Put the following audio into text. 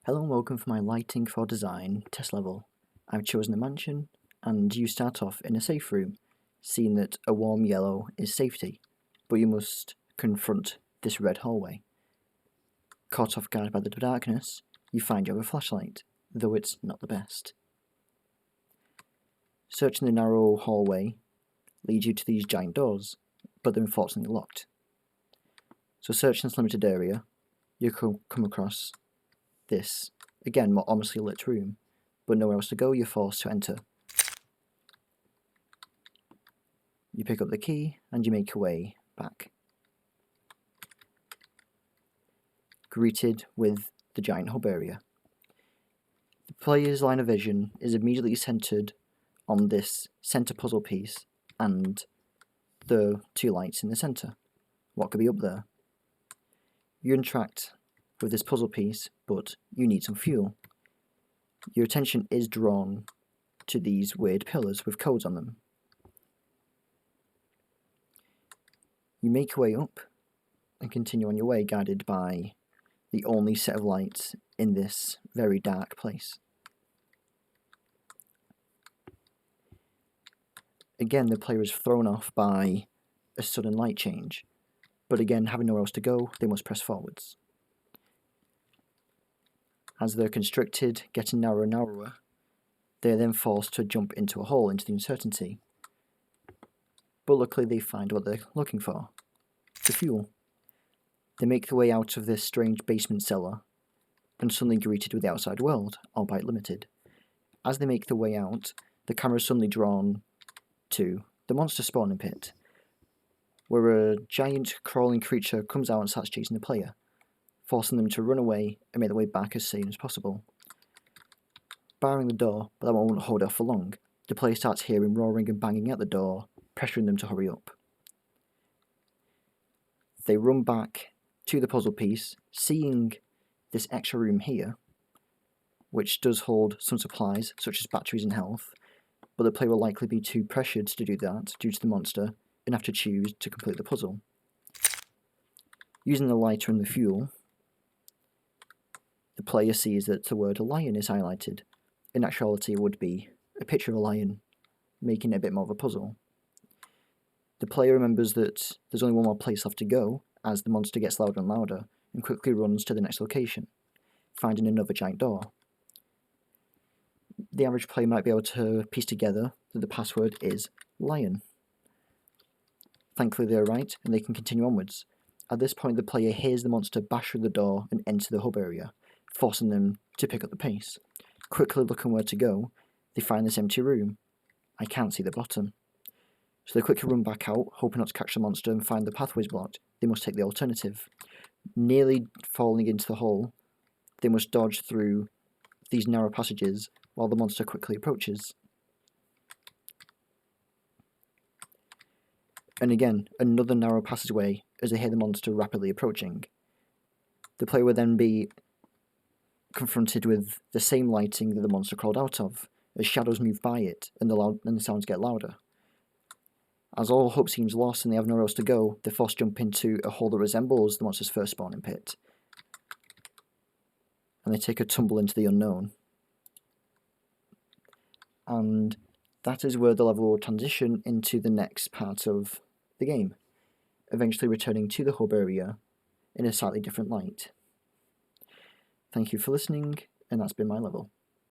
Hello and welcome for my Lighting for Design test level. I've chosen a mansion, and you start off in a safe room, seeing that a warm yellow is safety, but you must confront this red hallway. Caught off guard by the darkness, you find you have a flashlight, though it's not the best. Searching the narrow hallway leads you to these giant doors, but they're unfortunately locked. So searching this limited area, you come across this, again, more ominously lit room, but nowhere else to go, you're forced to enter. You pick up the key and you make your way back. Greeted with the giant hub area. The player's line of vision is immediately centered on this center puzzle piece and the two lights in the center. What could be up there? You interact with this puzzle piece, but you need some fuel. Your attention is drawn to these weird pillars with codes on them. You make your way up and continue on your way, guided by the only set of lights in this very dark place. Again, the player is thrown off by a sudden light change, but again, having nowhere else to go, they must press forwards. As they're constricted, getting narrower and narrower, they are then forced to jump into a hole, into the uncertainty. But luckily they find what they're looking for, the fuel. They make their way out of this strange basement cellar, and suddenly greeted with the outside world, albeit limited. As they make their way out, the camera is suddenly drawn to the monster spawning pit, where a giant crawling creature comes out and starts chasing the player, forcing them to run away and make their way back as soon as possible. Barring the door, but that won't hold off for long. The player starts hearing roaring and banging at the door, pressuring them to hurry up. They run back to the puzzle piece, seeing this extra room here, which does hold some supplies, such as batteries and health, but the player will likely be too pressured to do that due to the monster, and have to choose to complete the puzzle. Using the lighter and the fuel, the player sees that the word lion is highlighted. In actuality, it would be a picture of a lion, making it a bit more of a puzzle. The player remembers that there's only one more place left to go, as the monster gets louder and louder, and quickly runs to the next location, finding another giant door. The average player might be able to piece together that the password is lion. Thankfully they're right, and they can continue onwards. At this point, the player hears the monster bash through the door and enter the hub area, forcing them to pick up the pace. Quickly looking where to go, they find this empty room. I can't see the bottom. So they quickly run back out, hoping not to catch the monster and find the pathways blocked. They must take the alternative. Nearly falling into the hole, they must dodge through these narrow passages while the monster quickly approaches. And again, another narrow passageway as they hear the monster rapidly approaching. The player will then be confronted with the same lighting that the monster crawled out of, as shadows move by it and the sounds get louder. As all hope seems lost and they have nowhere else to go, they're forced to jump into a hole that resembles the monster's first spawning pit. And they take a tumble into the unknown. And that is where the level will transition into the next part of the game, eventually returning to the hub area in a slightly different light. Thank you for listening, and that's been my level.